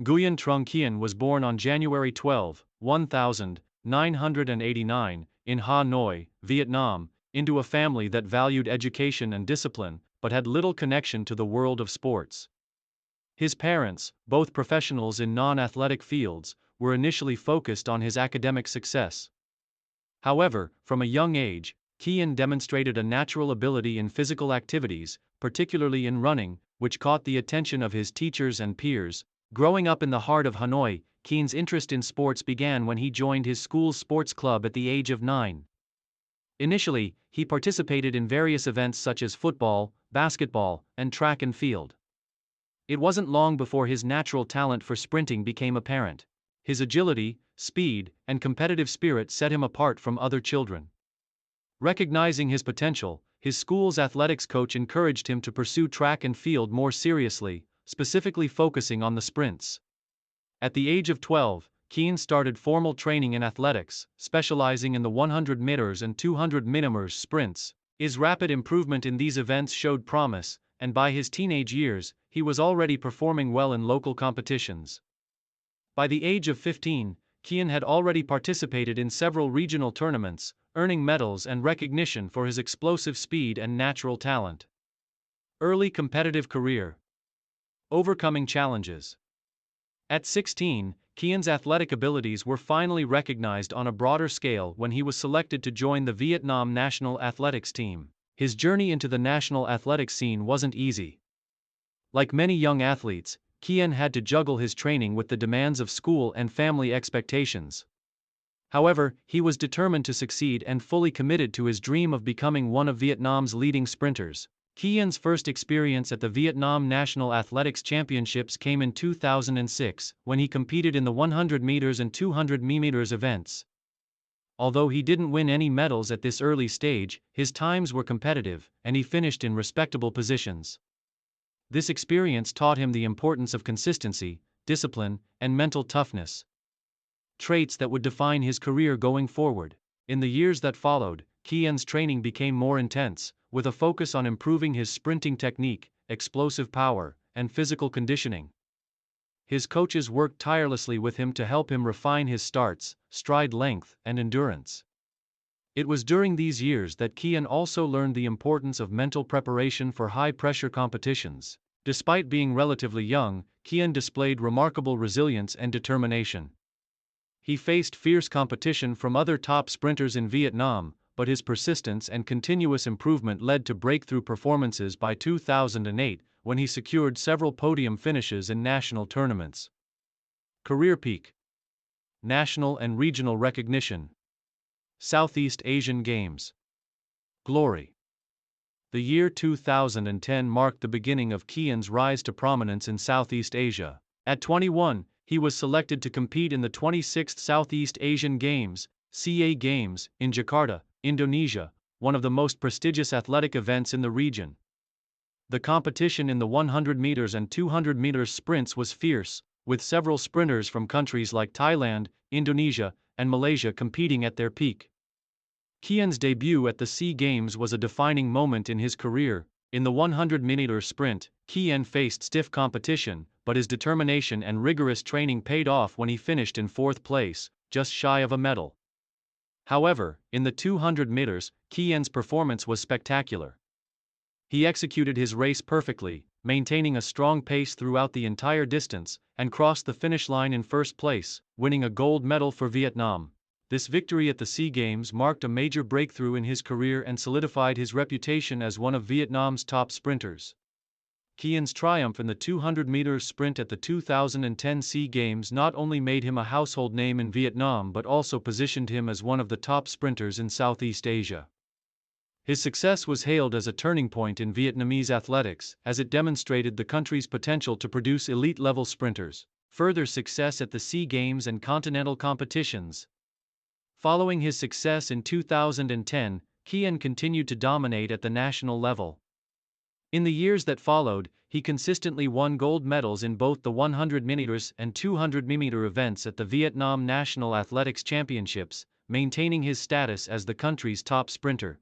Nguyen Trung Kiên was born on January 12, 1989, in Hanoi, Vietnam, into a family that valued education and discipline, but had little connection to the world of sports. His parents, both professionals in non-athletic fields, were initially focused on his academic success. However, from a young age, Kian demonstrated a natural ability in physical activities, particularly in running, which caught the attention of his teachers and peers. Growing up in the heart of Hanoi, Kian's interest in sports began when he joined his school's sports club at the age of 9. Initially, he participated in various events such as football, basketball, and track and field. It wasn't long before his natural talent for sprinting became apparent. His agility, speed, and competitive spirit set him apart from other children. Recognizing his potential, his school's athletics coach encouraged him to pursue track and field more seriously, specifically focusing on the sprints. At the age of 12, Kian started formal training in athletics, specializing in the 100 meters and 200 meters sprints. His rapid improvement in these events showed promise, and by his teenage years, he was already performing well in local competitions. By the age of 15, Kian had already participated in several regional tournaments, earning medals and recognition for his explosive speed and natural talent. Early competitive career. Overcoming challenges. At 16, Kian's athletic abilities were finally recognized on a broader scale when he was selected to join the Vietnam national athletics team. His journey into the national athletics scene wasn't easy. Like many young athletes, Kian had to juggle his training with the demands of school and family expectations. However, he was determined to succeed and fully committed to his dream of becoming one of Vietnam's leading sprinters. Kian's first experience at the Vietnam National Athletics Championships came in 2006, when he competed in the 100 meters and 200 meters events. Although he didn't win any medals at this early stage, his times were competitive, and he finished in respectable positions. This experience taught him the importance of consistency, discipline, and mental toughness, traits that would define his career going forward. In the years that followed, Kian's training became more intense, with a focus on improving his sprinting technique, explosive power, and physical conditioning. His coaches worked tirelessly with him to help him refine his starts, stride length, and endurance. It was during these years that Kian also learned the importance of mental preparation for high-pressure competitions. Despite being relatively young, Kian displayed remarkable resilience and determination. He faced fierce competition from other top sprinters in Vietnam, but his persistence and continuous improvement led to breakthrough performances by 2008, when he secured several podium finishes in national tournaments. Career peak. National and regional recognition. Southeast Asian Games. Glory. The year 2010 marked the beginning of Kian's rise to prominence in Southeast Asia. At 21, he was selected to compete in the 26th Southeast Asian Games, (SEA Games), in Jakarta, Indonesia, one of the most prestigious athletic events in the region. The competition in the 100 meters and 200 meters sprints was fierce, with several sprinters from countries like Thailand, Indonesia, and Malaysia competing at their peak. Kian's debut at the SEA Games was a defining moment in his career. In the 100-meter sprint, Kian faced stiff competition, but his determination and rigorous training paid off when he finished in 4th place, just shy of a medal. However, in the 200 meters, Kian's performance was spectacular. He executed his race perfectly, maintaining a strong pace throughout the entire distance, and crossed the finish line in 1st place, winning a gold medal for Vietnam. This victory at the SEA Games marked a major breakthrough in his career and solidified his reputation as one of Vietnam's top sprinters. Kian's triumph in the 200 meters sprint at the 2010 SEA Games not only made him a household name in Vietnam but also positioned him as one of the top sprinters in Southeast Asia. His success was hailed as a turning point in Vietnamese athletics, as it demonstrated the country's potential to produce elite-level sprinters. Further success at the SEA Games and continental competitions. Following his success in 2010, Kian continued to dominate at the national level. In the years that followed, he consistently won gold medals in both the 100 meters and 200 meter events at the Vietnam National Athletics Championships, maintaining his status as the country's top sprinter.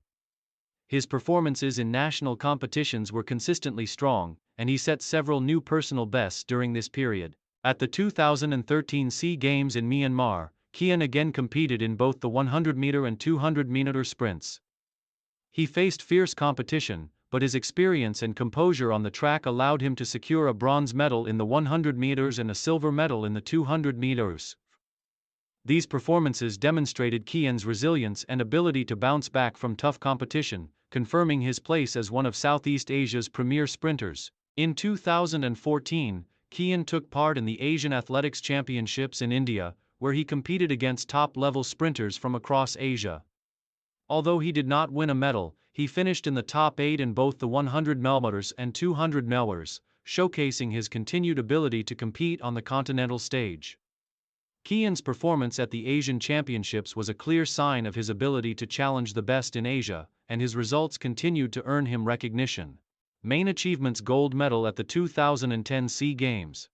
His performances in national competitions were consistently strong, and he set several new personal bests during this period. At the 2013 SEA Games in Myanmar, Kiên again competed in both the 100-meter and 200-meter sprints. He faced fierce competition, but his experience and composure on the track allowed him to secure a bronze medal in the 100 meters and a silver medal in the 200 meters. These performances demonstrated Kien's resilience and ability to bounce back from tough competition, confirming his place as one of Southeast Asia's premier sprinters. In 2014, Kiên took part in the Asian Athletics Championships in India, where he competed against top-level sprinters from across Asia. Although he did not win a medal, he finished in the top 8 in both the 100 meters and 200 meters, showcasing his continued ability to compete on the continental stage. Kien's performance at the Asian Championships was a clear sign of his ability to challenge the best in Asia, and his results continued to earn him recognition. Main achievements: gold medal at the 2010 SEA Games.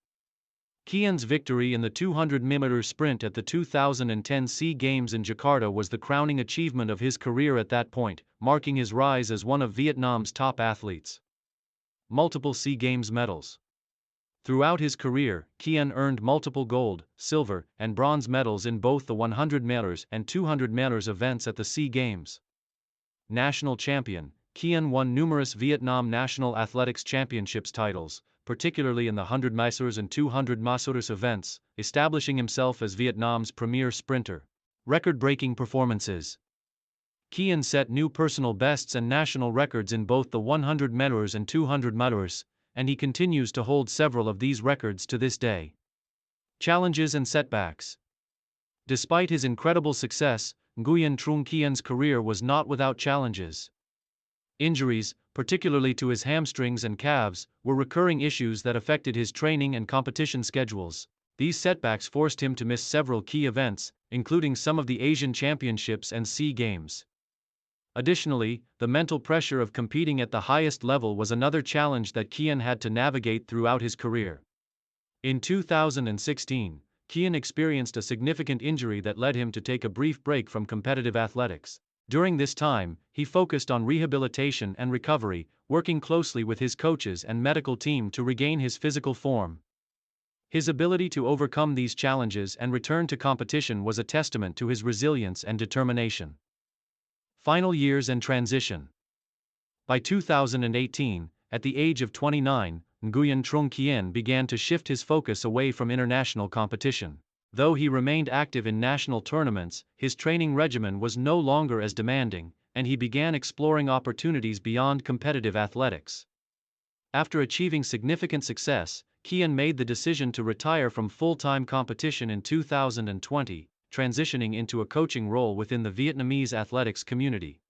Kien's victory in the 200-meter sprint at the 2010 SEA Games in Jakarta was the crowning achievement of his career at that point, marking his rise as one of Vietnam's top athletes. Multiple SEA Games medals. Throughout his career, Kiên earned multiple gold, silver, and bronze medals in both the 100 meters and 200 meters events at the SEA Games. National champion, Kiên won numerous Vietnam National Athletics Championships titles, particularly in the 100 meters and 200 meters events, establishing himself as Vietnam's premier sprinter. Record-breaking performances. Kiên set new personal bests and national records in both the 100 meters and 200 meters, and he continues to hold several of these records to this day. Challenges and setbacks. Despite his incredible success, Nguyen Trung Kien's career was not without challenges. Injuries, particularly to his hamstrings and calves, were recurring issues that affected his training and competition schedules. These setbacks forced him to miss several key events, including some of the Asian Championships and SEA Games. Additionally, the mental pressure of competing at the highest level was another challenge that Kiên had to navigate throughout his career. In 2016, Kiên experienced a significant injury that led him to take a brief break from competitive athletics. During this time, he focused on rehabilitation and recovery, working closely with his coaches and medical team to regain his physical form. His ability to overcome these challenges and return to competition was a testament to his resilience and determination. Final years and transition. By 2018, at the age of 29, Nguyen Trung Kiên began to shift his focus away from international competition. Though he remained active in national tournaments, his training regimen was no longer as demanding, and he began exploring opportunities beyond competitive athletics. After achieving significant success, Kiên made the decision to retire from full-time competition in 2020, transitioning into a coaching role within the Vietnamese athletics community.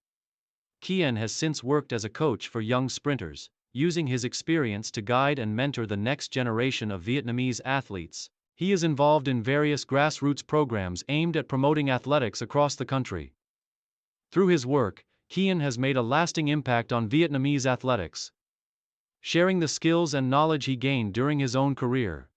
Kiên has since worked as a coach for young sprinters, using his experience to guide and mentor the next generation of Vietnamese athletes. He is involved in various grassroots programs aimed at promoting athletics across the country. Through his work, Kiên has made a lasting impact on Vietnamese athletics, sharing the skills and knowledge he gained during his own career.